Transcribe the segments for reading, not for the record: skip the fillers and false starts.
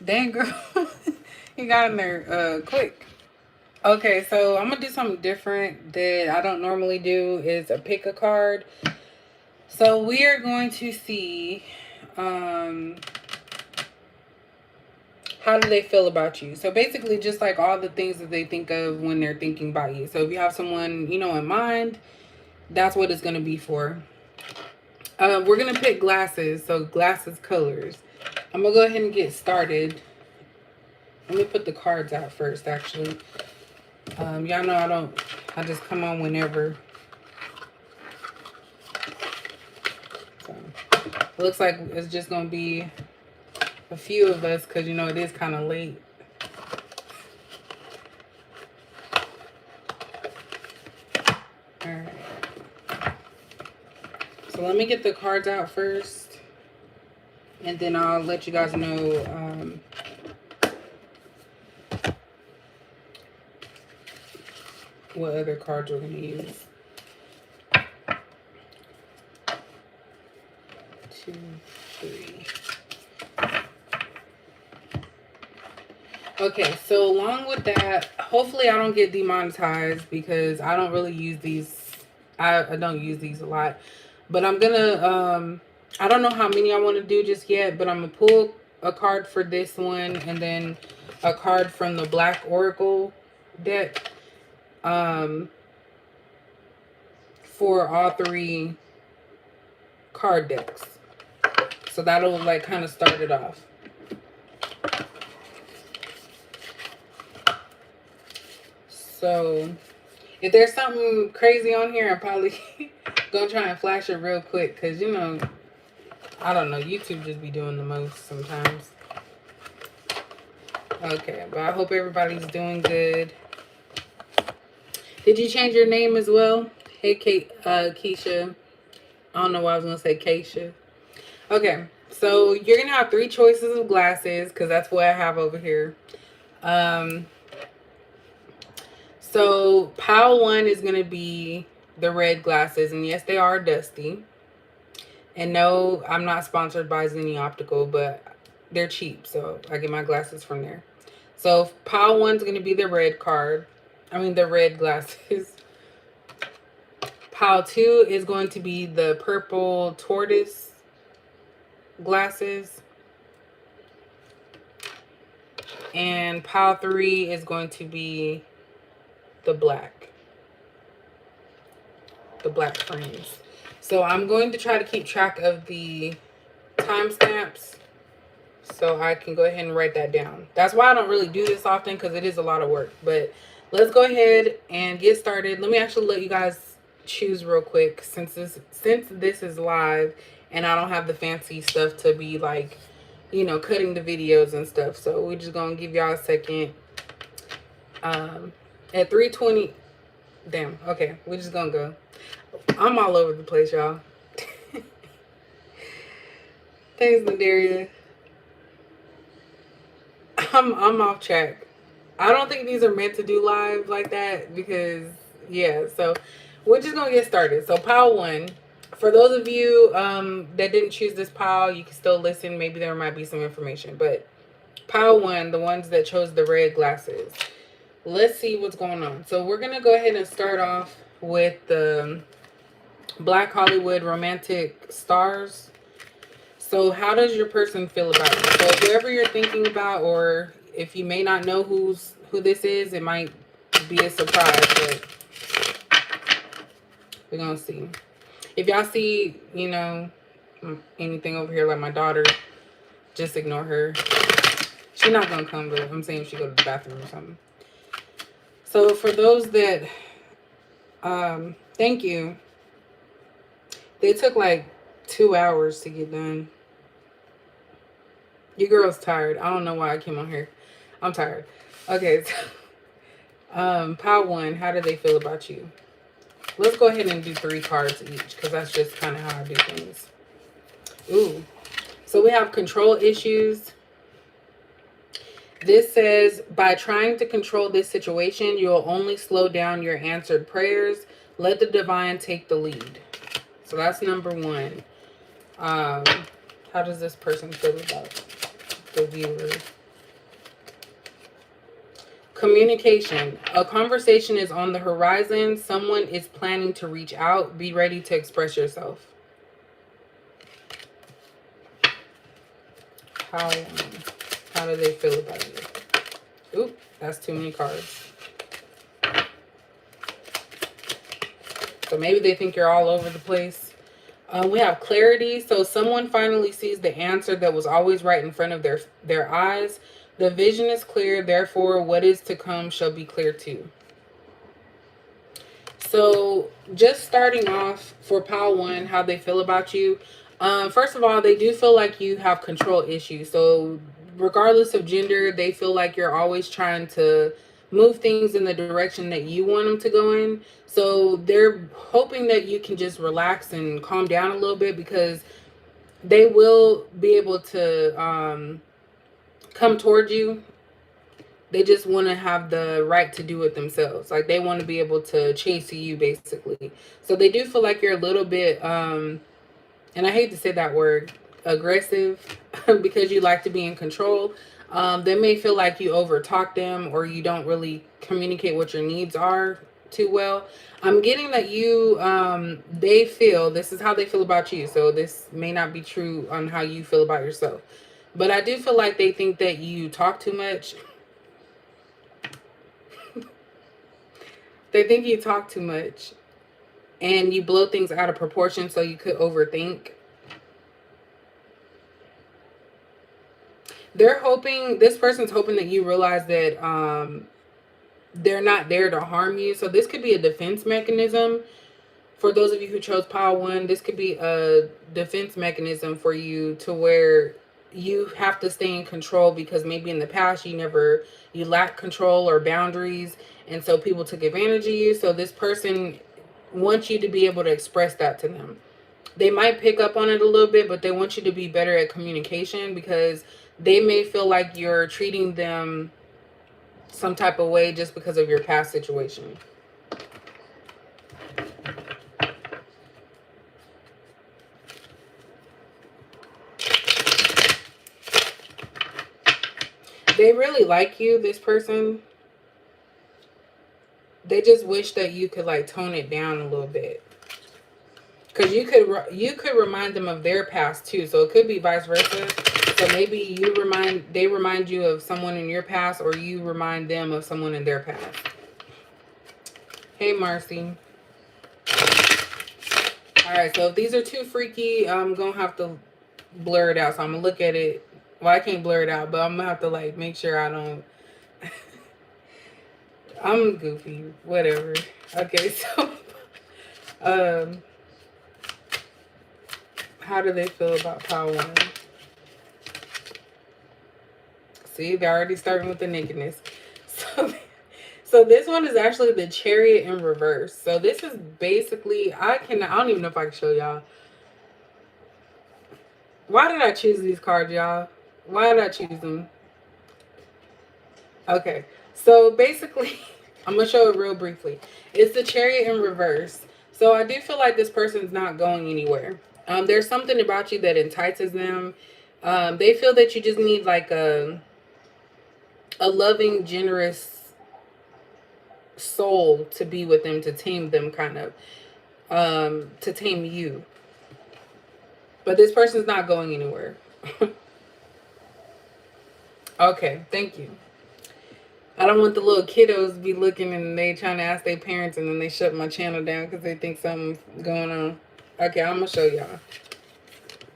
Dang, girl. You got in there quick. Okay, so I'm going to do something different that I don't normally do is a pick a card. So we are going to see um, how do they feel about you. So basically just like all the things that they think of when they're thinking about you. So if you have someone, in mind, that's what it's going to be for. We're going to pick glasses. So glasses colors. I'm going to go ahead and get started. Let me put the cards out first, actually. Y'all know I just come on whenever. So, it looks like it's just going to be a few of us because, it is kind of late. All right. So let me get the cards out first. And then I'll let you guys know what other cards we're going to use. 2, 3. Okay, so along with that, hopefully I don't get demonetized because I don't really use these. I don't use these a lot. But I'm going to, I don't know how many I want to do just yet, but I'm going to pull a card for this one and then a card from the Black Oracle deck for all 3 card decks. So that'll like kind of start it off. So if there's something crazy on here, I'm probably gonna try and flash it real quick because I don't know, YouTube just be doing the most sometimes. Okay, but I hope everybody's doing good. Did you change your name as well? Hey, Keisha. I don't know why I was gonna say Keisha. Okay, so you're gonna have 3 choices of glasses because that's what I have over here. So pile 1 is gonna be the red glasses, and yes, they are dusty. And no, I'm not sponsored by Zenni Optical, but they're cheap, so I get my glasses from there. So pile 1's gonna be the red card. The red glasses. Pile 2 is going to be the purple tortoise glasses. And pile 3 is going to be the black frames. So I'm going to try to keep track of the timestamps so I can go ahead and write that down. That's why I don't really do this often because it is a lot of work. But let's go ahead and get started. Let me actually let you guys choose real quick since this is live and I don't have the fancy stuff to be like, cutting the videos and stuff. So we're just gonna give y'all a second. At 3:20, damn, okay, we're just gonna go. I'm all over the place, y'all. Thanks, Naderia. I'm off track. I don't think these are meant to do live like that because, yeah, so we're just gonna get started. So pile 1, for those of you that didn't choose this pile, you can still listen. Maybe there might be some information, but pile 1, the ones that chose the red glasses, let's see what's going on. So we're gonna go ahead and start off with the Black Hollywood Romantic Stars. So how does your person feel about you? So whoever you're thinking about, or if you may not know who this is, it might be a surprise, but we're gonna see. If y'all see, anything over here like my daughter, just ignore her. She's not gonna come, but I'm saying she go to the bathroom or something. So for those that, thank you. They took like 2 hours to get done. Your girl's tired. I don't know why I came on here. I'm tired. Okay. So, pile 1, how do they feel about you? Let's go ahead and do 3 cards each because that's just kind of how I do things. Ooh. So we have control issues. This says, by trying to control this situation, you'll only slow down your answered prayers. Let the divine take the lead. So that's number 1. How does this person feel about the viewer? Communication. A conversation is on the horizon. Someone is planning to reach out. Be ready to express yourself. How do they feel about it? Oop, that's too many cards. So maybe they think you're all over the place. We have clarity. So someone finally sees the answer that was always right in front of their eyes. The vision is clear, therefore what is to come shall be clear too. So just starting off for pile 1, how they feel about you. First of all, they do feel like you have control issues. So regardless of gender, they feel like you're always trying to move things in the direction that you want them to go in. So they're hoping that you can just relax and calm down a little bit, because they will be able to come towards you. They just want to have the right to do it themselves. Like, they want to be able to chase you, basically. So they do feel like you're a little bit, and I hate to say that word, aggressive, because you like to be in control. They may feel like you overtalk them, or you don't really communicate what your needs are too well. I'm getting that you, they feel, this is how they feel about you. So this may not be true on how you feel about yourself. But I do feel like they think that you talk too much. They think you talk too much and you blow things out of proportion, so you could overthink. They're hoping, this person's hoping that you realize that they're not there to harm you. So this could be a defense mechanism. For those of you who chose pile 1, this could be a defense mechanism for you, to where you have to stay in control, because maybe in the past you lacked control or boundaries, and so people took advantage of you. So this person wants you to be able to express that to them. They might pick up on it a little bit, but they want you to be better at communication, because they may feel like you're treating them some type of way just because of your past situation. They really like you, this person. They just wish that you could like tone it down a little bit, because you could remind them of their past too. So it could be vice versa. So maybe they remind you of someone in your past, or you remind them of someone in their past. Hey, Marcy. All right, so if these are too freaky, I'm gonna have to blur it out. So I'm gonna look at it. Well, I can't blur it out, but I'm gonna have to like make sure I don't. I'm goofy, whatever. Okay, so how do they feel about pile 1? See, they're already starting with the nakedness. So this one is actually the Chariot in reverse. So this is basically, I don't even know if I can show y'all. Why did I choose these cards, y'all? Why did I choose them? Okay, so basically, I'm going to show it real briefly. It's the Chariot in reverse. So I do feel like this person's not going anywhere. There's something about you that entices them. They feel that you just need like a loving, generous soul to be with them, to tame them, kind of. To tame you. But this person's not going anywhere. Okay, thank you. I don't want the little kiddos to be looking and they trying to ask their parents, and then they shut my channel down because they think something's going on. Okay, I'm going to show y'all.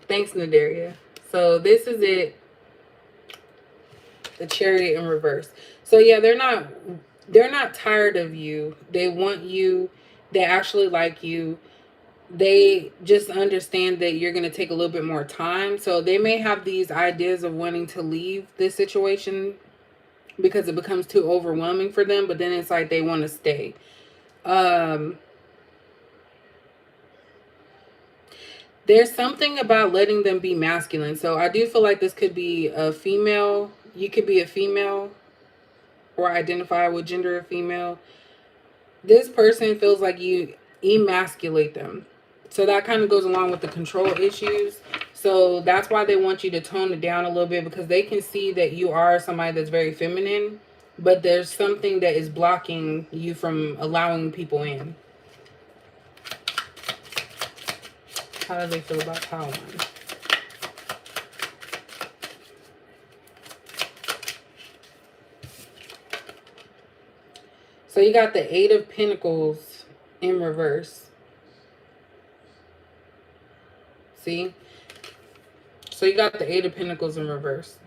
Thanks, Nadaria. So this is it. The Chariot in reverse. So yeah, they're not tired of you. They want you. They actually like you. They just understand that you're going to take a little bit more time. So they may have these ideas of wanting to leave this situation because it becomes too overwhelming for them, but then it's like they want to stay. There's something about letting them be masculine. So I do feel like this could be a female. You could be a female or identify with gender of female. This person feels like you emasculate them. So that kind of goes along with the control issues. So that's why they want you to tone it down a little bit, because they can see that you are somebody that's very feminine. but there's something that is blocking you from allowing people in. How do they feel about Pile 1? So you got the Eight of Pentacles in reverse. See? So you got the Eight of Pentacles in reverse.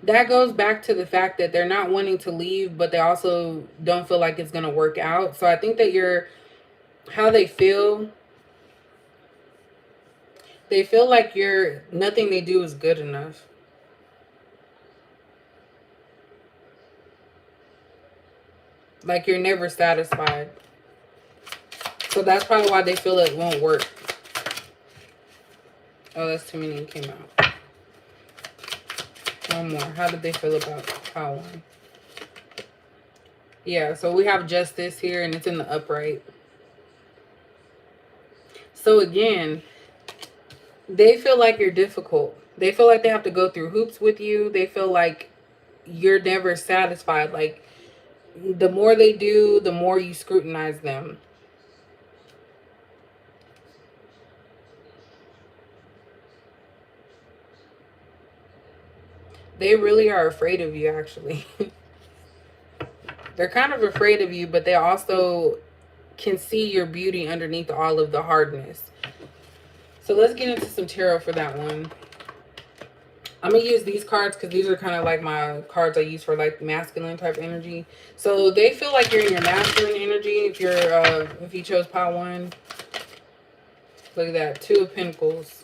That goes back to the fact that they're not wanting to leave, but they also don't feel like it's going to work out. So I think that how they feel like nothing they do is good enough. Like you're never satisfied. So that's probably why they feel it won't work. Oh, that's too many came out. One more. How did they feel about Pile 1? Yeah, so we have Justice here, and it's in the upright. So again, they feel like you're difficult. They feel like they have to go through hoops with you. They feel like you're never satisfied. Like, the more they do, the more you scrutinize them. They really are afraid of you, actually. They're kind of afraid of you, but they also can see your beauty underneath all of the hardness. So let's get into some tarot for that one. I'm going to use these cards because these are kind of like my cards I use for like masculine type energy. So they feel like you're in your masculine energy if you chose Pile 1. Look at that. Two of Pentacles.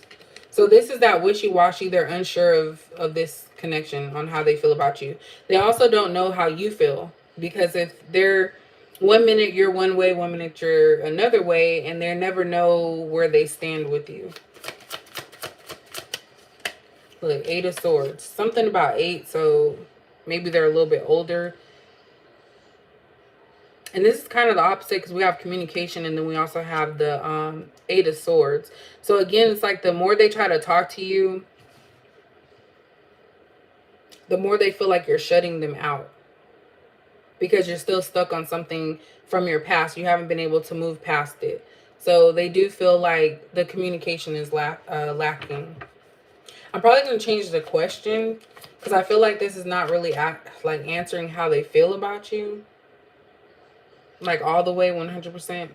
So this is that wishy-washy. They're unsure of this connection on how they feel about you. They also don't know how you feel. Because if they're 1 minute you're one way, 1 minute you're another way, and they never know where they stand with you. Look, Eight of Swords. Something about 8, so maybe they're a little bit older. And this is kind of the opposite because we have communication and then we also have the Eight of Swords. So again, it's like the more they try to talk to you, the more they feel like you're shutting them out. Because you're still stuck on something from your past. You haven't been able to move past it. So they do feel like the communication is lacking. I'm probably going to change the question because I feel like this is not really like answering how they feel about you. Like all the way 100%.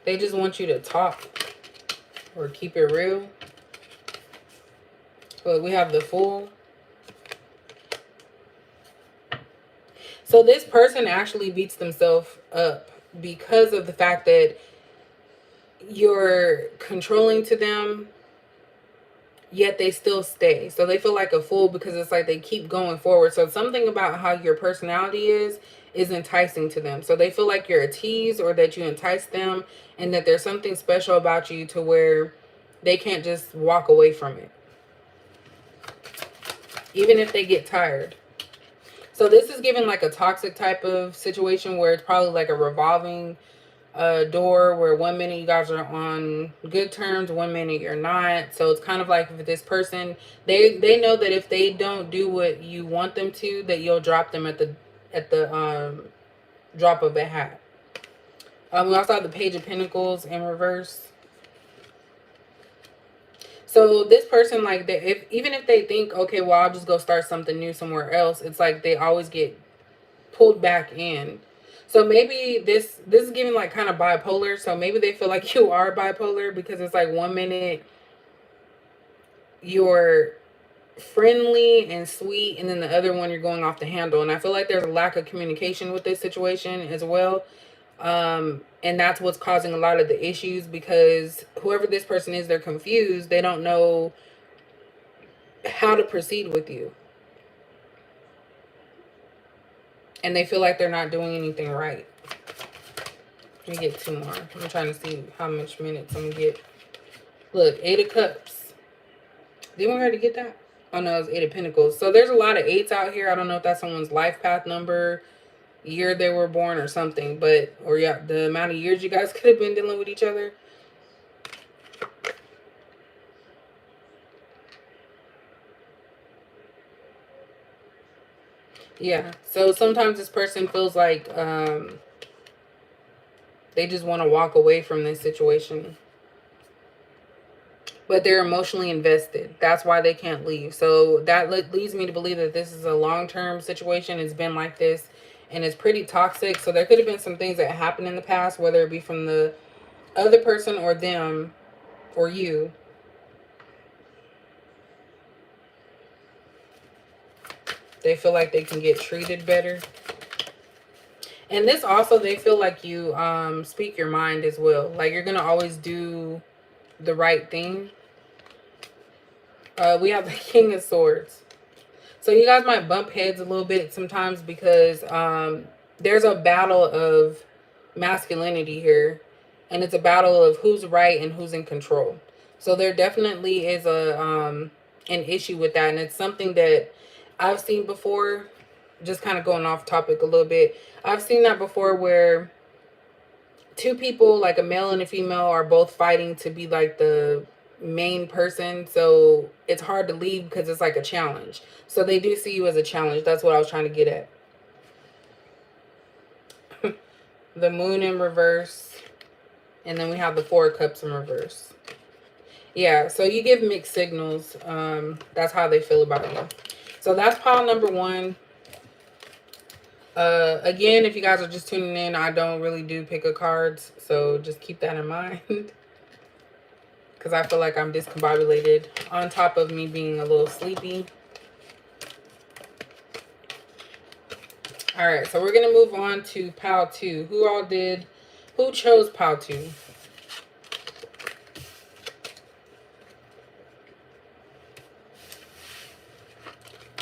They just want you to talk or keep it real. But we have the Fool. So this person actually beats themselves up because of the fact that you're controlling to them, yet they still stay. So they feel like a fool because it's like they keep going forward. So something about how your personality is enticing to them. So they feel like you're a tease or that you entice them and that there's something special about you to where they can't just walk away from it. Even if they get tired. So this is giving like a toxic type of situation where it's probably like a revolving door where 1 minute you guys are on good terms, 1 minute you're not. So it's kind of like if this person, they know that if they don't do what you want them to, that you'll drop them at the drop of a hat. We also have the Page of Pentacles in reverse. So this person, like, even if they think, okay, well, I'll just go start something new somewhere else, it's like they always get pulled back in. So maybe this is giving like kind of bipolar. So maybe they feel like you are bipolar because it's like 1 minute you're friendly and sweet, and then the other one you're going off the handle. And I feel like there's a lack of communication with this situation as well. And that's what's causing a lot of the issues because whoever this person is, they're confused. They don't know how to proceed with you. And they feel like they're not doing anything right. Let me get 2 more. I'm trying to see how much minutes I'm going to get. Look, 8 of Cups. Didn't we already get that? Oh, no, it's 8 of Pentacles. So there's a lot of 8s out here. I don't know if that's someone's life path number. year they were born or something, but or yeah, the amount of years you guys could have been dealing with each other. Yeah. So sometimes this person feels like they just want to walk away from this situation, but they're emotionally invested. That's why they can't leave. So that leads me to believe that this is a long-term situation. It's been like this and it's pretty toxic. So there could have been some things that happened in the past, whether it be from the other person or them or you. They feel like they can get treated better. And this also, they feel like you speak your mind as well. Like you're going to always do the right thing. We have the King of Swords. So you guys might bump heads a little bit sometimes because there's a battle of masculinity here. And it's a battle of who's right and who's in control. So there definitely is a an issue with that. And it's something that I've seen before. Just kind of going off topic a little bit. I've seen that before where two people, like a male and a female, are both fighting to be like the main person. So it's hard to leave because it's like a challenge. So they do see you as a challenge. That's what I was trying to get at. The Moon in reverse. And then we have the Four of Cups in reverse. Yeah, so you give mixed signals. That's how they feel about you. So that's pile number one. Again, if you guys are just tuning in, I don't really do pick of cards, so just keep that in mind. Because I feel like I'm discombobulated on top of me being a little sleepy. All right, so we're going to move on to pile two. Who chose pile two?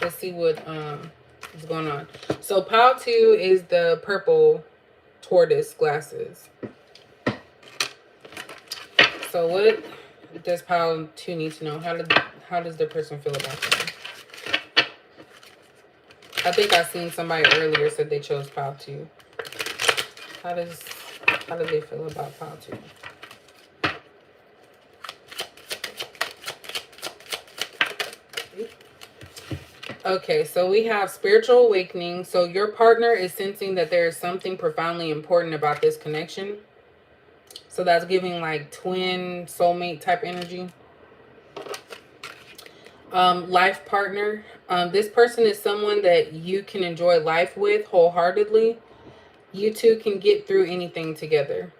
Let's see what is going on. So pile two is the purple tortoise glasses. So what does pile two need to know? How does the person feel about that? I think I seen somebody earlier said they chose pile two. How do they feel about pile two? Okay, so we have spiritual awakening. So your partner is sensing that there is something profoundly important about this connection. So that's giving like twin soulmate type energy. Life partner. This person is someone that you can enjoy life with wholeheartedly. You two can get through anything together.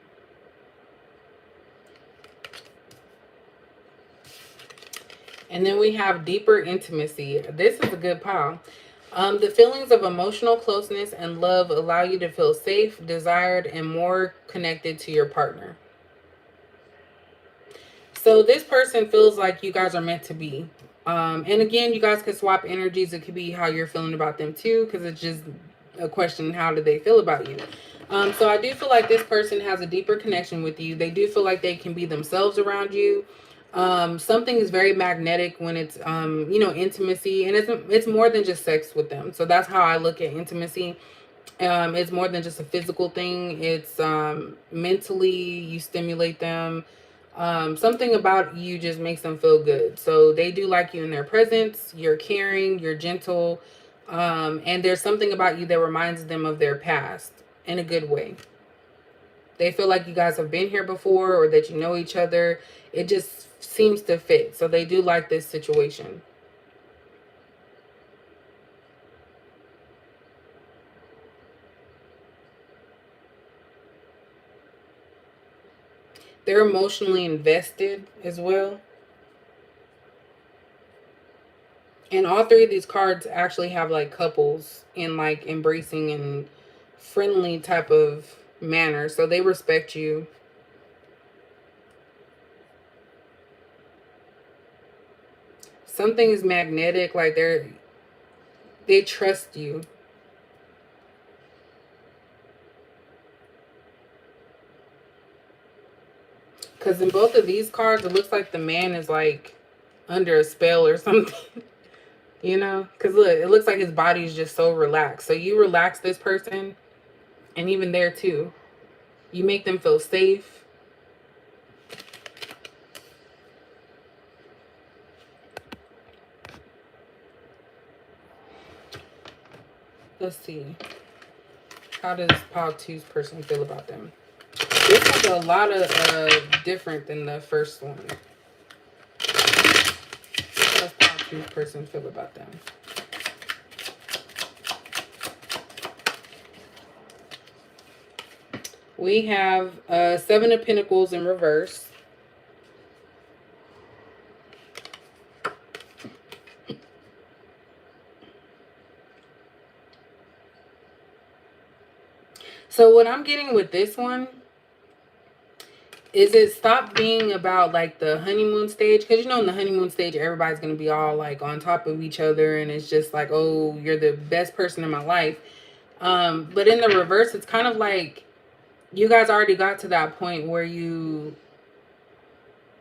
And then we have deeper intimacy. This is a good pile. The feelings of emotional closeness and love allow you to feel safe, desired, and more connected to your partner. So this person feels like you guys are meant to be. And again, you guys could swap energies. It could be how you're feeling about them too, because it's just a question, how do they feel about you? So I do feel like this person has a deeper connection with you. They do feel like they can be themselves around you. Something is very magnetic when it's intimacy, and it's more than just sex with them. So that's how I look at intimacy. It's more than just a physical thing. It's mentally, you stimulate them. Something about you just makes them feel good. So they do like you in their presence. You're caring, you're gentle, and there's something about you that reminds them of their past in a good way. They feel like you guys have been here before, or that you know each other. It just seems to fit. So they do like this situation. They're emotionally invested as well. And all three of these cards actually have like couples in like embracing and friendly type of manner. So they respect you. Something is magnetic, like they trust you. Because in both of these cards, it looks like the man is like under a spell or something. Because look, it looks like his body is just so relaxed. So you relax this person, And even there too, you make them feel safe. Let's see. How does pile two's person feel about them? This one's a lot of different than the first one. How does pile two's person feel about them? We have Seven of Pentacles in reverse. So what I'm getting with this one is it stop being about like the honeymoon stage, because you know in the honeymoon stage everybody's going to be all like on top of each other and it's just like, oh, you're the best person in my life. But in the reverse, it's kind of like you guys already got to that point where you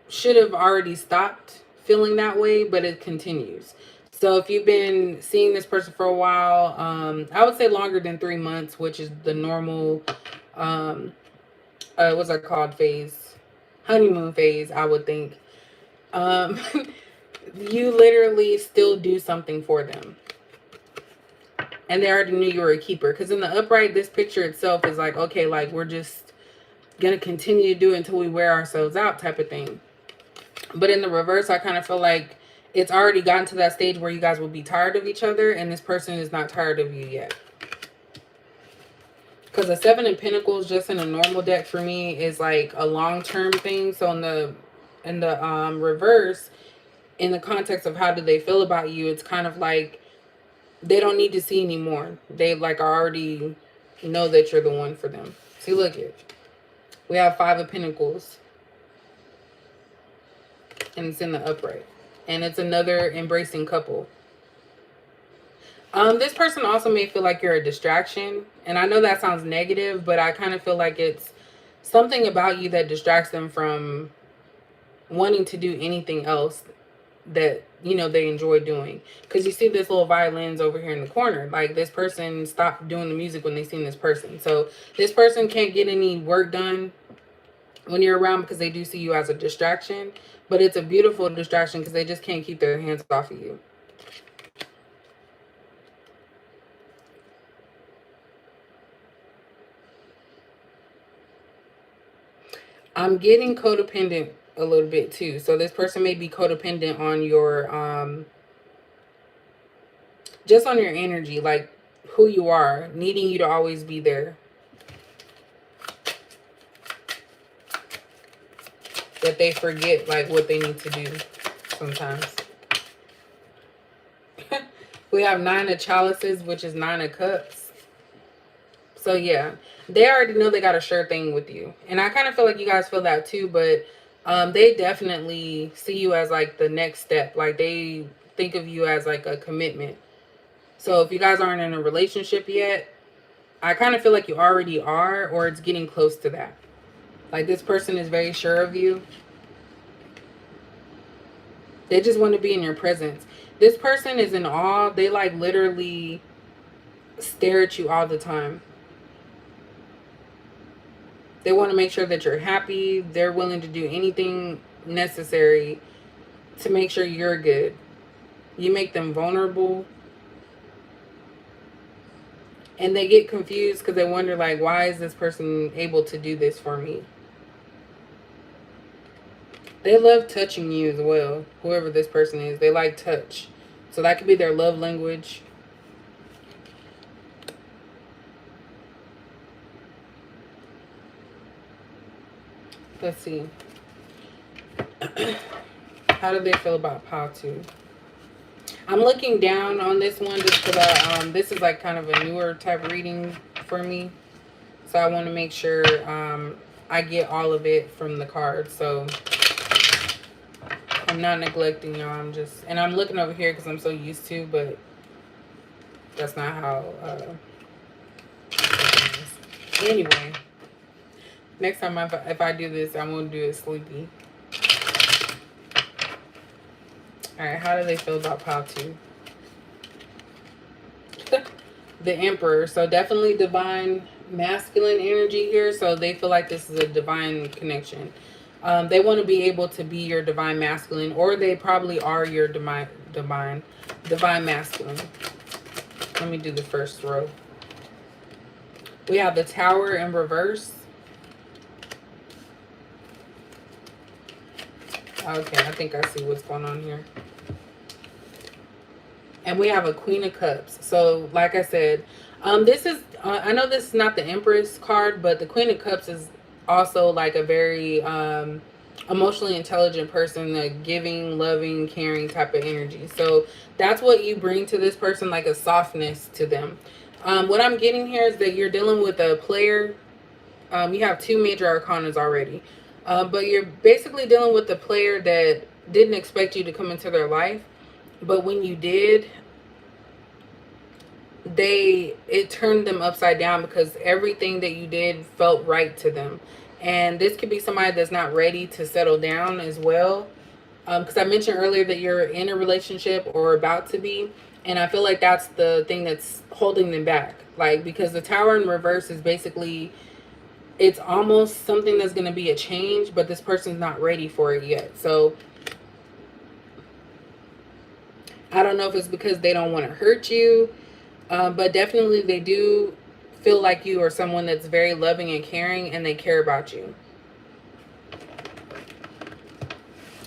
should have already stopped feeling that way, but it continues. So if you've been seeing this person for a while, I would say longer than 3 months, which is the normal what's that called, phase, honeymoon phase, I would think. You literally still do something for them, and they already knew you were a keeper. Because in the upright, this picture itself is like, okay, like we're just gonna continue to do it until we wear ourselves out type of thing. But in the reverse, I kind of feel like it's already gotten to that stage where you guys will be tired of each other, and this person is not tired of you yet. Because the Seven of Pentacles, just in a normal deck for me, is like a long-term thing. So in the reverse, in the context of how do they feel about you, it's kind of like they don't need to see anymore. They like already know that you're the one for them. See, look it. We have Five of Pentacles. And it's in the upright. And it's another embracing couple. This person also may feel like you're a distraction. And I know that sounds negative, but I kind of feel like it's something about you that distracts them from wanting to do anything else that, you know, they enjoy doing. Because you see this little violins over here in the corner. Like, this person stopped doing the music when they seen this person. So this person can't get any work done when you're around because they do see you as a distraction. But it's a beautiful distraction because they just can't keep their hands off of you. I'm getting codependent a little bit too. So this person may be codependent on your, just on your energy, like who you are, needing you to always be there. That they forget like what they need to do sometimes. We have Nine of Chalices, which is Nine of Cups. So yeah, they already know they got a sure thing with you. And I kind of feel like you guys feel that too, but they definitely see you as like the next step. Like they think of you as like a commitment. So if you guys aren't in a relationship yet, I kind of feel like you already are, or it's getting close to that. Like this person is very sure of you. They just want to be in your presence. This person is in awe. They like literally stare at you all the time. They want to make sure that you're happy. They're willing to do anything necessary to make sure you're good. You make them vulnerable. And they get confused because they wonder, like, why is this person able to do this for me? They love touching you as well. Whoever this person is, they like touch. So that could be their love language. Let's see. How do they feel about pile 2? I'm looking down on this one just because this is like kind of a newer type reading for me. So I want to make sure I get all of it from the card. So I'm not neglecting y'all. And I'm looking over here because I'm so used to, but that's not how. Anyway, next time if I do this, I'm going to do it sleepy. Alright, how do they feel about pile 2? The Emperor. So definitely divine masculine energy here, so they feel like this is a divine connection. They want to be able to be your divine masculine, or they probably are your divine masculine. Let me do the first row. We have the Tower in reverse. Okay, I think I see what's going on here. And we have a Queen of Cups. So, like I said, this is, I know this is not the Empress card, but the Queen of Cups is also like a very emotionally intelligent person, a giving, loving, caring type of energy. So that's what you bring to this person, like a softness to them. What I'm getting here is that you're dealing with a player. You have 2 major arcanas already. But you're basically dealing with a player that didn't expect you to come into their life. But when you did, it turned them upside down because everything that you did felt right to them. And this could be somebody that's not ready to settle down as well. Because I mentioned earlier that you're in a relationship or about to be. And I feel like that's the thing that's holding them back. Like, because the Tower in reverse is basically, it's almost something that's going to be a change, but this person's not ready for it yet. So I don't know if it's because they don't want to hurt you, but definitely they do feel like you are someone that's very loving and caring, and they care about you.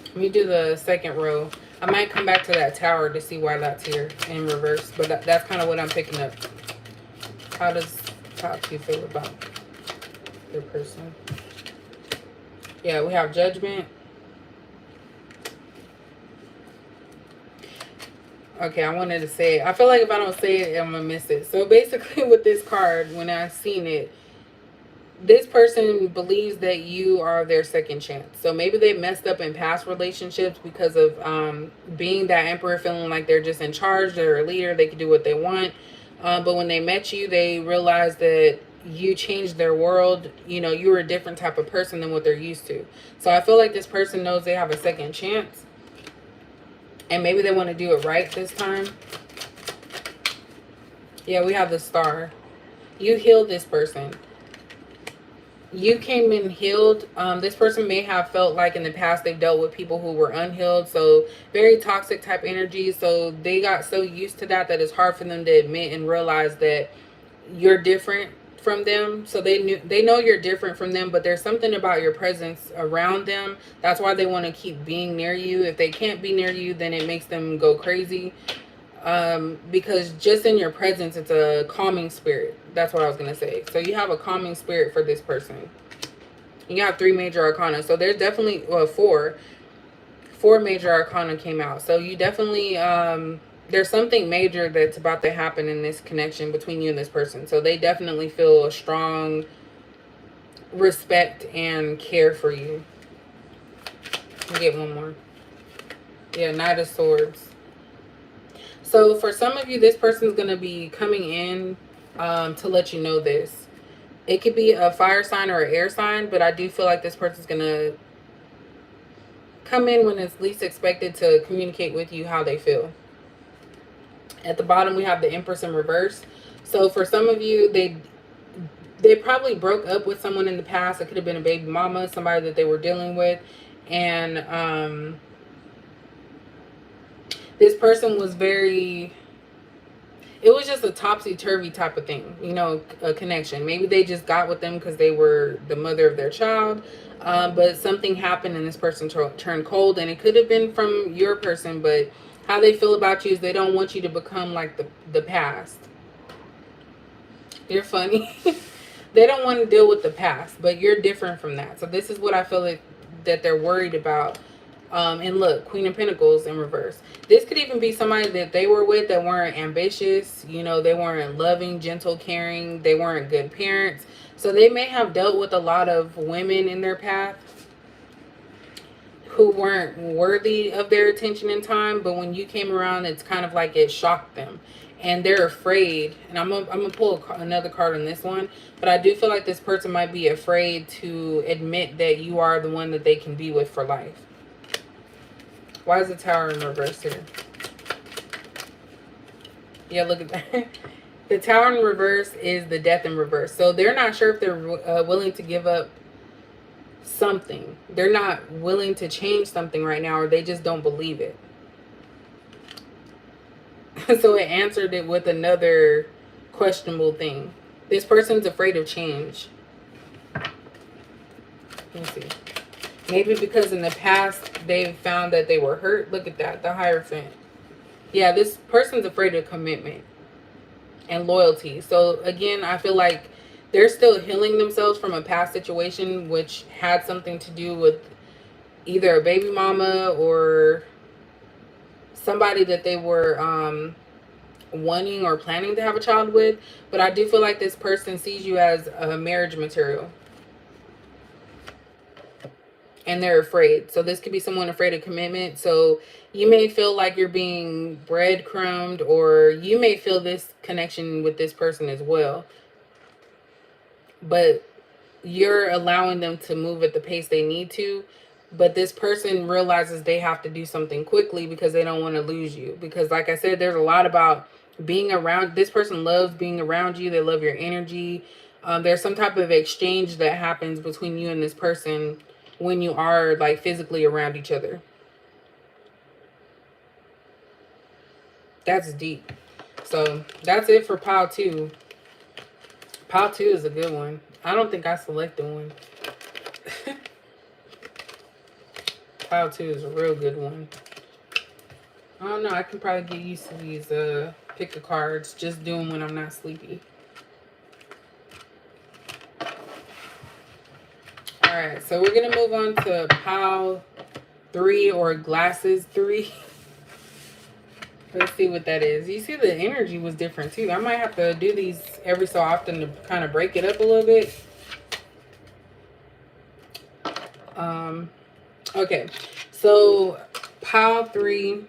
Let me do the second row. I might come back to that Tower to see why that's here in reverse, but that's kind of what I'm picking up. How do you feel about your person? Yeah, we have Judgment. Okay, I wanted to say it. I feel like if I don't say it, I'm going to miss it. So basically with this card, when I seen it, this person believes that you are their second chance. So maybe they messed up in past relationships because of being that Emperor, feeling like they're just in charge, they're a leader, they can do what they want. But when they met you, they realized that you changed their world. You know, you were a different type of person than what they're used to. So I feel like this person knows they have a second chance. And maybe they want to do it right this time. Yeah, we have the Star. You healed this person. You came in healed. This person may have felt like in the past they've dealt with people who were unhealed. So very toxic type energy. So they got so used to that it's hard for them to admit and realize that you're different from them. So they know you're different from them, but there's something about your presence around them. That's why they want to keep being near you. If they can't be near you, then it makes them go crazy. Because just in your presence, it's a calming spirit. That's what I was going to say. So you have a calming spirit for this person. You have 3 major arcana. So there's definitely, well, 4 major arcana came out. So you definitely, there's something major that's about to happen in this connection between you and this person. So they definitely feel a strong respect and care for you. I'll get one more. Yeah, Knight of Swords. So for some of you, this person's going to be coming in to let you know this. It could be a fire sign or an air sign, but I do feel like this person's going to come in when it's least expected to communicate with you how they feel. At the bottom, we have the Empress in reverse. So for some of you, they probably broke up with someone in the past. It could have been a baby mama, somebody that they were dealing with. And this person was very, it was just a topsy-turvy type of thing, you know, a connection. Maybe they just got with them because they were the mother of their child. But something happened and this person turned cold. And it could have been from your person, but how they feel about you is they don't want you to become like the past. You're funny. They don't want to deal with the past, but you're different from that. So this is what I feel like that they're worried about. And look, Queen of Pentacles in reverse. This could even be somebody that they were with that weren't ambitious. You know, they weren't loving, gentle, caring. They weren't good parents. So they may have dealt with a lot of women in their path who weren't worthy of their attention and time. But when you came around, it's kind of like it shocked them. And they're afraid. And I'm gonna pull another card on this one. But I do feel like this person might be afraid to admit that you are the one that they can be with for life. Why is the Tower in reverse here? Yeah, look at that. The Tower in reverse is the Death in reverse. So they're not sure if they're willing to give up something. They're not willing to change something right now, or they just don't believe it. So it answered it with another questionable thing. This person's afraid of change. Let me see. Maybe because in the past they found that they were hurt. Look at that, the Hierophant. Yeah, this person's afraid of commitment and loyalty. So again, I feel like they're still healing themselves from a past situation which had something to do with either a baby mama or somebody that they were wanting or planning to have a child with. But I do feel like this person sees you as a marriage material. And they're afraid. So this could be someone afraid of commitment. So you may feel like you're being breadcrumbed, or you may feel this connection with this person as well. But you're allowing them to move at the pace they need to. But this person realizes they have to do something quickly because they don't want to lose you. Because like I said, there's a lot about being around. This person loves being around you. They love your energy. There's some type of exchange that happens between you and this person when you are like physically around each other. That's deep. So that's it for pile 2. Pile 2 is a good one. I don't think I selected one. Pile 2 is a real good one. I don't know. I can probably get used to these pick a cards. Just do them when I'm not sleepy. Alright, so we're going to move on to pile 3, or glasses 3. Let's see what that is. You see the energy was different too. I might have to do these every so often to kind of break it up a little bit. Okay, so pile 3.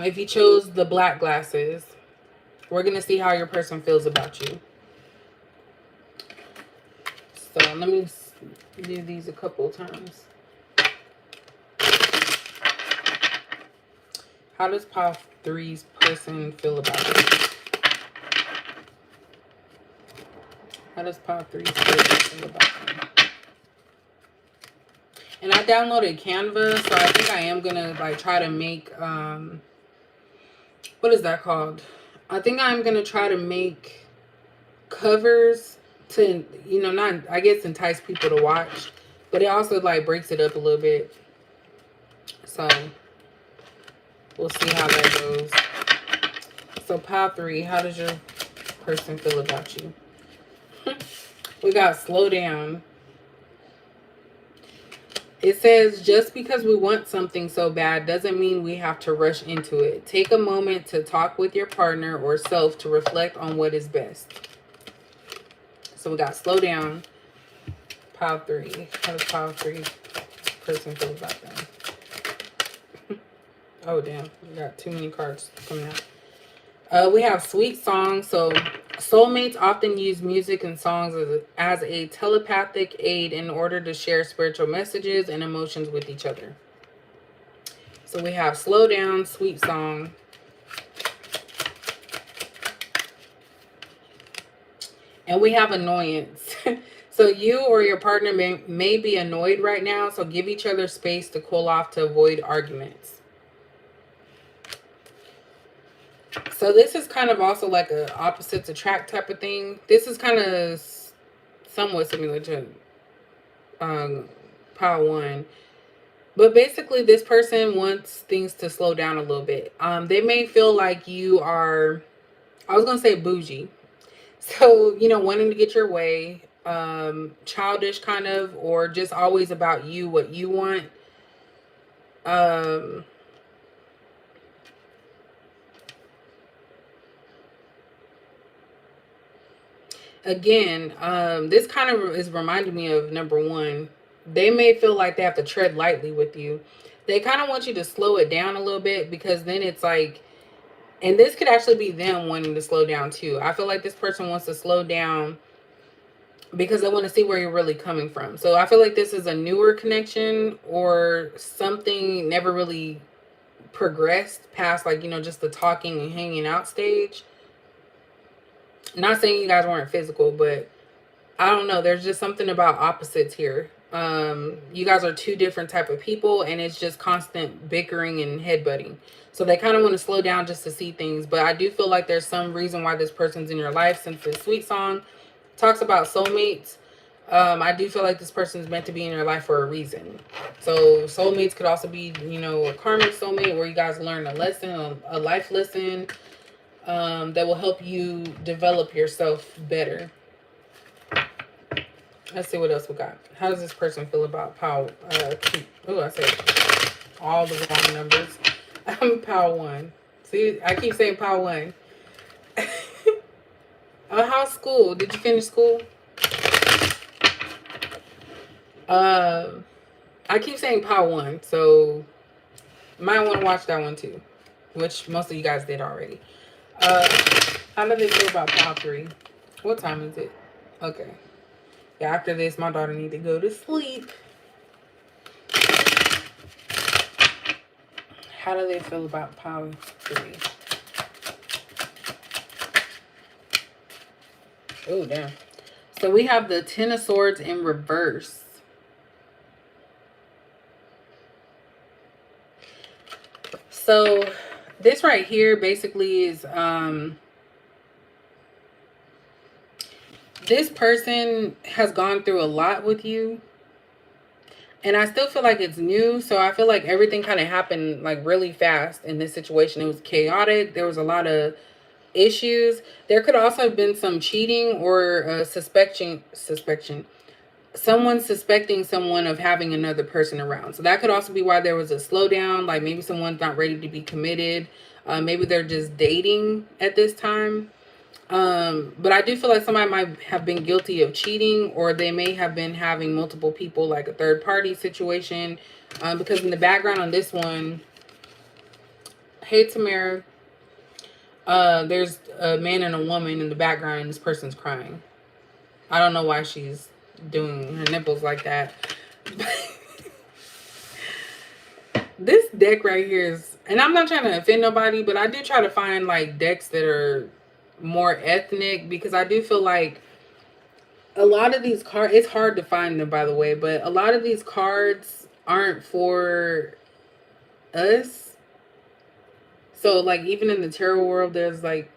If you chose the black glasses, we're going to see how your person feels about you. So let me do these a couple of times. How does pile 3's person feel about you? How does pile 3's person feel about you? And I downloaded Canva, so I think I am gonna like try to make what is that called? I think I'm gonna try to make covers to, you know, not, I guess, entice people to watch, but it also like breaks it up a little bit. So we'll see how that goes. So pile 3, how does your person feel about you? We got slow down. It says, just because we want something so bad doesn't mean we have to rush into it. Take a moment to talk with your partner or self to reflect on what is best. So we got slow down. Pile 3. How does pile 3 person feel about them? Oh, damn. We got too many cards coming out. We have sweet songs. So soulmates often use music and songs as a telepathic aid in order to share spiritual messages and emotions with each other. So we have slow down, sweet song. And we have annoyance. So you or your partner may be annoyed right now. So give each other space to cool off to avoid arguments. So this is kind of also like a opposites attract type of thing. This is kind of somewhat similar to pile 1. But basically this person wants things to slow down a little bit. They may feel like you are, I was going to say bougie. So, you know, wanting to get your way, childish kind of, or just always about you, what you want. Again, this kind of is reminding me of number 1. They may feel like they have to tread lightly with you. They kind of want you to slow it down a little bit, because then it's like, and this could actually be them wanting to slow down too. I feel like this person wants to slow down because they want to see where you're really coming from. So I feel like this is a newer connection, or something never really progressed past, like, just the talking and hanging out stage. Not saying you guys weren't physical, but I don't know. There's just something about opposites here. You guys are two different type of people, and it's just constant bickering and headbutting. So they kind of want to slow down just to see things. But I do feel like there's some reason why this person's in your life, since this sweet song talks about soulmates. I do feel like this person's meant to be in your life for a reason. So soulmates could also be, a karmic soulmate, where you guys learn a lesson, a life lesson, that will help you develop yourself better. Let's see what else we got. How does this person feel about power? I said all the wrong numbers. I'm power 1. See, I keep saying power 1. How's school? Did you finish school? I keep saying power 1, so you might want to watch that one too, which most of you guys did already. How do they feel about power 3? What time is it? Okay. Yeah, after this, my daughter needs to go to sleep. How do they feel about power 3? Oh, damn. So we have the 10 of Swords in reverse. So this right here basically is this person has gone through a lot with you, and I still feel like it's new. So I feel like everything kind of happened like really fast in this situation. It was chaotic. There was a lot of issues. There could also have been some cheating, or suspecting someone suspecting someone of having another person around. So that could also be why there was a slowdown. Like maybe someone's not ready to be committed. Maybe they're just dating at this time. But I do feel like somebody might have been guilty of cheating, or they may have been having multiple people, like a third party situation. Because in the background on this one, hey Tamara, there's a man and a woman in the background, and this person's crying. I don't know why she's doing her nipples like that. This deck right here is, and I'm not trying to offend nobody, but I do try to find like decks that are more ethnic, because I do feel like a lot of these cards, it's hard to find them, by the way, but a lot of these cards aren't for us. So like even in the tarot world, there's like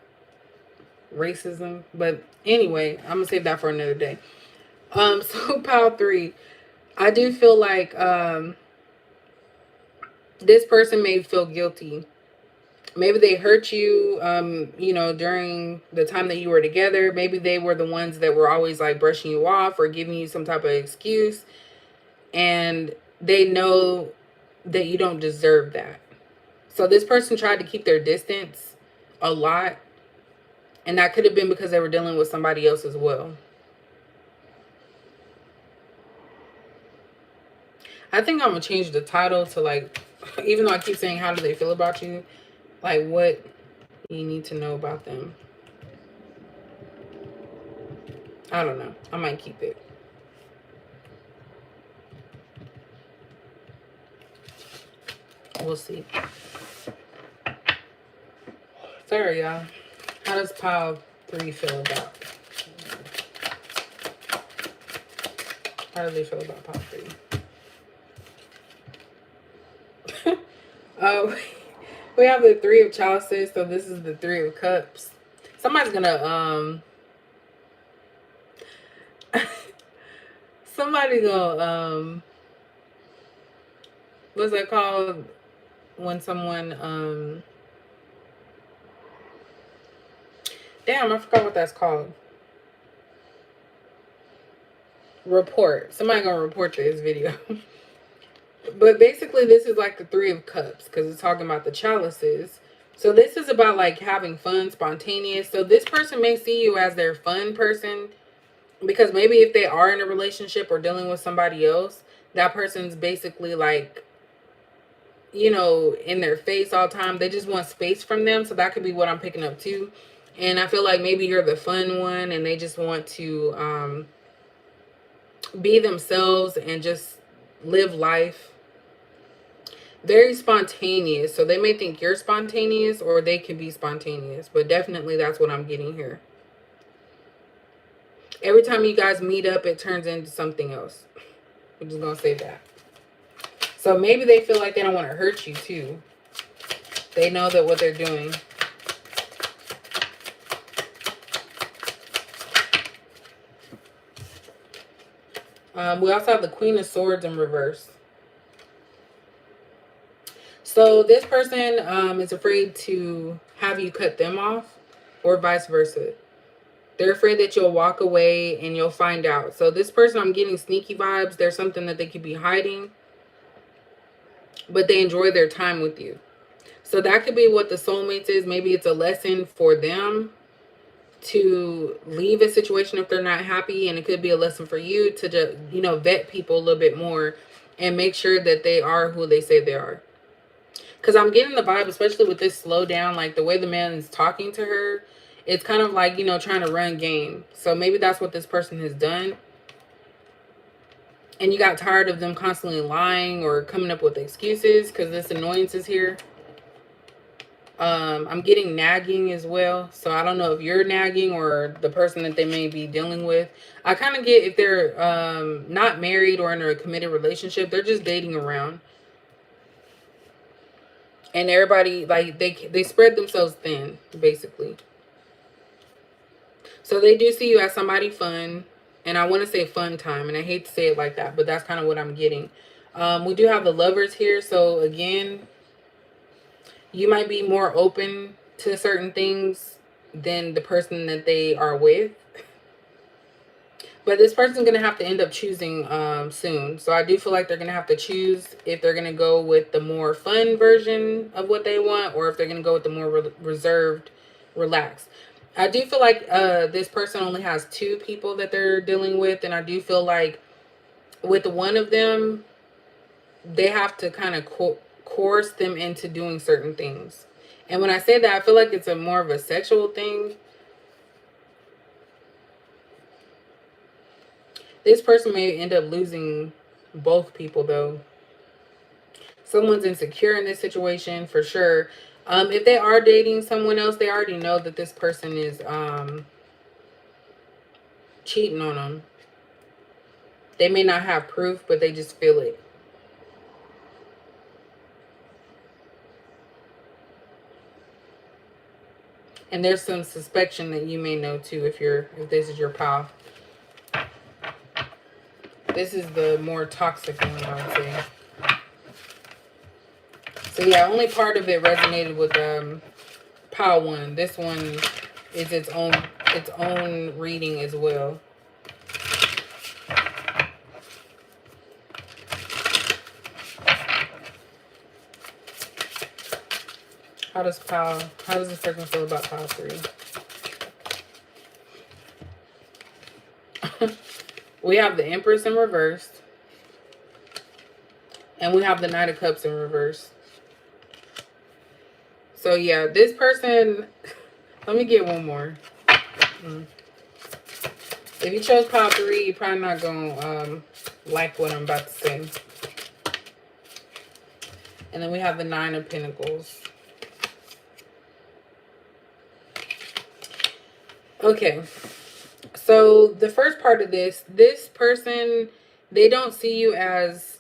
racism. But anyway, I'm gonna save that for another day. So power 3, I do feel like this person may feel guilty. Maybe they hurt you, during the time that you were together. Maybe they were the ones that were always like brushing you off or giving you some type of excuse. And they know that you don't deserve that. So this person tried to keep their distance a lot. And that could have been because they were dealing with somebody else as well. I think I'm going to change the title to like, even though I keep saying how do they feel about you, like what you need to know about them. I don't know. I might keep it. We'll see. Sorry, y'all. How does pile 3 feel about? How do they feel about pile 3? We have the 3 of chalices, so this is the 3 of cups. Somebody's gonna somebody gonna what's that called when someone damn, I forgot what that's called. Report. Somebody gonna report this video. But basically, this is like the 3 of cups, because it's talking about the chalices. So this is about like having fun, spontaneous. So this person may see you as their fun person, because maybe if they are in a relationship or dealing with somebody else, that person's basically like, in their face all the time. They just want space from them. So that could be what I'm picking up too. And I feel like maybe you're the fun one, and they just want to be themselves and just live life. Very spontaneous. So they may think you're spontaneous or they can be spontaneous. But definitely that's what I'm getting here. Every time you guys meet up, it turns into something else. I'm just going to say that. So maybe they feel like they don't want to hurt you too. They know that what they're doing. We also have the Queen of Swords in reverse. So this person is afraid to have you cut them off or vice versa. They're afraid that you'll walk away and you'll find out. So this person, I'm getting sneaky vibes. There's something that they could be hiding, but they enjoy their time with you. So that could be what the soulmates is. Maybe it's a lesson for them to leave a situation if they're not happy, and it could be a lesson for you to just, you know, vet people a little bit more and make sure that they are who they say they are. Because I'm getting the vibe, especially with this slowdown, like the way the man is talking to her, it's kind of like, you know, trying to run game. So maybe that's what this person has done. And you got tired of them constantly lying or coming up with excuses because this annoyance is here. I'm getting nagging as well. So I don't know if you're nagging or the person that they may be dealing with. I kind of get if they're not married or in a committed relationship, they're just dating around. And everybody, like, they spread themselves thin, basically. So they do see you as somebody fun. And I want to say fun time. And I hate to say it like that, but that's kind of what I'm getting. We do have the Lovers here. So again, you might be more open to certain things than the person that they are with. But this person's going to have to end up choosing soon. So I do feel like they're going to have to choose if they're going to go with the more fun version of what they want or if they're going to go with the more reserved, relaxed. I do feel like this person only has 2 people that they're dealing with. And I do feel like with one of them, they have to kind of coerce them into doing certain things. And when I say that, I feel like it's a more of a sexual thing. This person may end up losing both people, though. Someone's insecure in this situation, for sure. If they are dating someone else, they already know that this person is cheating on them. They may not have proof, but they just feel it. And there's some suspicion that you may know too if this is your pal. This is the more toxic one, I would say. So yeah, only part of it resonated with pile 1. This one is its own reading as well. How does this person feel about pile 3? We have the Empress in reverse. And we have the Knight of Cups in reverse. So yeah, this person, let me get one more. If you chose pile 3, you're probably not going to like what I'm about to say. And then we have the 9 of Pentacles. Okay. So the first part of this person, they don't see you as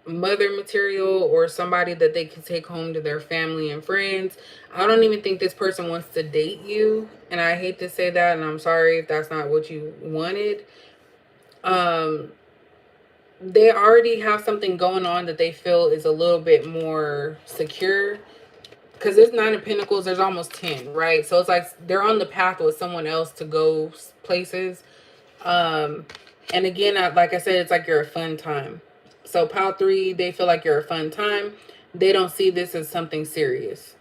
mother material or somebody that they can take home to their family and friends. I don't even think this person wants to date you. And I hate to say that, and I'm sorry if that's not what you wanted. They already have something going on that they feel is a little bit more secure. Because there's 9 of Pentacles, there's almost 10, right? So it's like they're on the path with someone else to go places. And again, like I said, it's like you're a fun time. So pile 3, they feel like you're a fun time. They don't see this as something serious.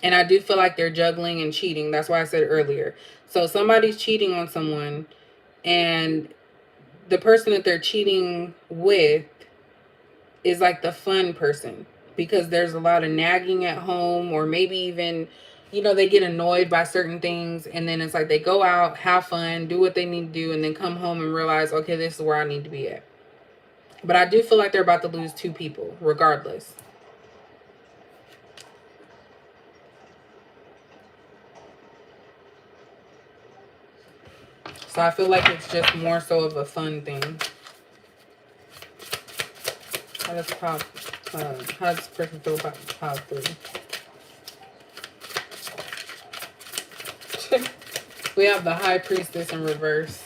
And I do feel like they're juggling and cheating. That's why I said earlier. So somebody's cheating on someone, and the person that they're cheating with is like the fun person, because there's a lot of nagging at home, or maybe even you know, they get annoyed by certain things, and then it's like they go out, have fun, do what they need to do, and then come home and realize, okay, this is where I need to be at. But I do feel like they're about to lose 2 people regardless. So I feel like it's just more so of a fun thing. How does pop? How does this person feel about pop 3? We have the High Priestess in reverse.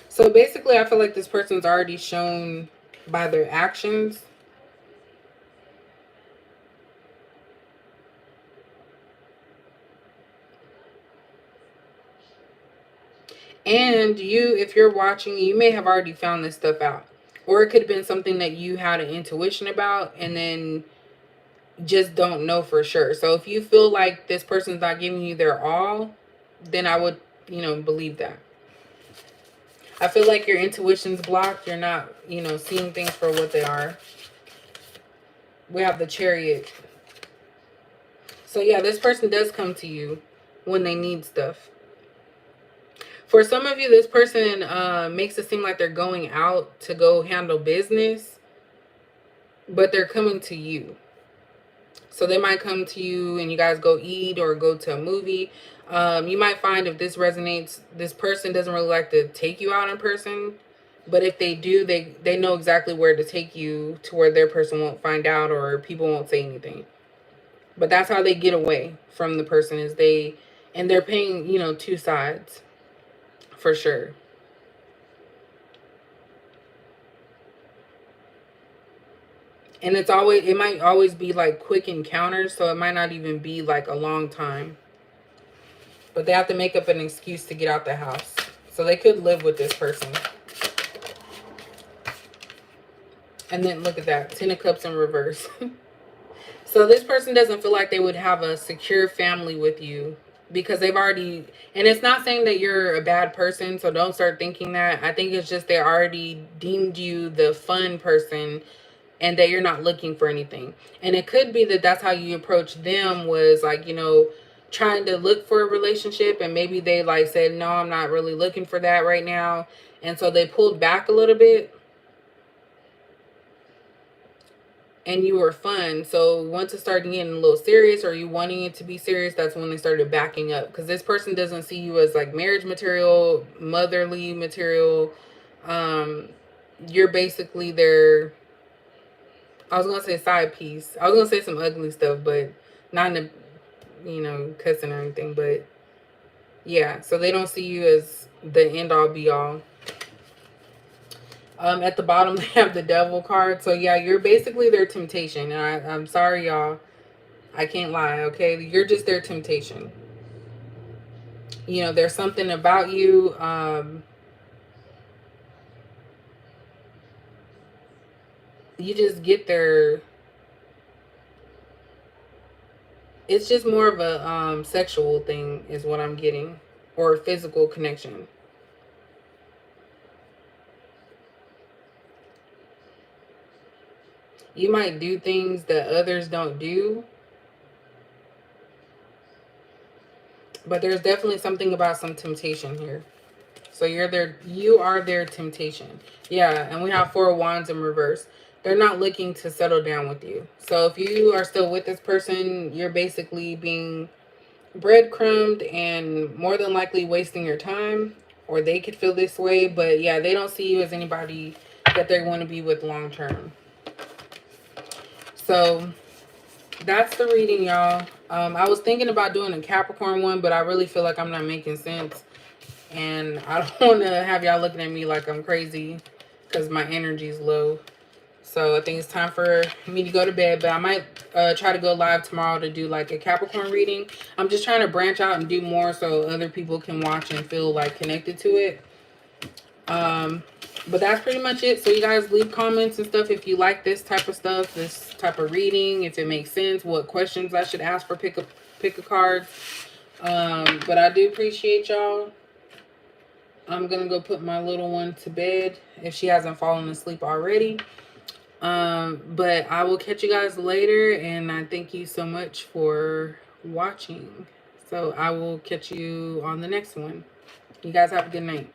So basically, I feel like this person's already shown by their actions. And you, if you're watching, you may have already found this stuff out. Or it could have been something that you had an intuition about and then just don't know for sure. So if you feel like this person's not giving you their all, then I would, you know, believe that. I feel like your intuition's blocked. You're not, you know, seeing things for what they are. We have the Chariot. So yeah, this person does come to you when they need stuff. For some of you, this person makes it seem like they're going out to go handle business, but they're coming to you. So they might come to you and you guys go eat or go to a movie. You might find, if this resonates, this person doesn't really like to take you out in person. But if they do, they know exactly where to take you to where their person won't find out or people won't say anything. But that's how they get away from the person, is and they're paying, you know, 2 sides for sure. And it might always be like quick encounters, so it might not even be like a long time. But they have to make up an excuse to get out the house. So they could live with this person. And then look at that, 10 of Cups in reverse. So this person doesn't feel like they would have a secure family with you because they've already, and it's not saying that you're a bad person, so don't start thinking that. I think it's just they already deemed you the fun person and that you're not looking for anything. And it could be that that's how you approach them, was like, you know, trying to look for a relationship, and maybe they like said, no, I'm not really looking for that right now. And so they pulled back a little bit. And you were fun. So once it started getting a little serious, or you wanting it to be serious, that's when they started backing up. Because this person doesn't see you as like marriage material, motherly material. You're basically their, I was going to say side piece. I was going to say some ugly stuff, but not in a, you know, cussing or anything. But yeah, so they don't see you as the end all be all. At the bottom, they have the Devil card. So yeah, you're basically their temptation. And I'm sorry, y'all. I can't lie, okay? You're just their temptation. You know, there's something about you. You just get their... It's just more of a sexual thing is what I'm getting. Or a physical connection. You might do things that others don't do. But there's definitely something about some temptation here. So you are their temptation. Yeah, and we have 4 of Wands in reverse. They're not looking to settle down with you. So if you are still with this person, you're basically being breadcrumbed and more than likely wasting your time, or they could feel this way. But yeah, they don't see you as anybody that they want to be with long term. So that's the reading, y'all. I was thinking about doing a Capricorn one, but I really feel like I'm not making sense. And I don't want to have y'all looking at me like I'm crazy because my energy's low. So I think it's time for me to go to bed. But I might try to go live tomorrow to do like a Capricorn reading. I'm just trying to branch out and do more so other people can watch and feel like connected to it. But that's pretty much it. So you guys leave comments and stuff if you like this type of stuff, this type of reading, if it makes sense, what questions I should ask for pick a cards. But I do appreciate y'all. I'm gonna go put my little one to bed if she hasn't fallen asleep already. But I will catch you guys later, and I thank you so much for watching. So I will catch you on the next one. You guys have a good night.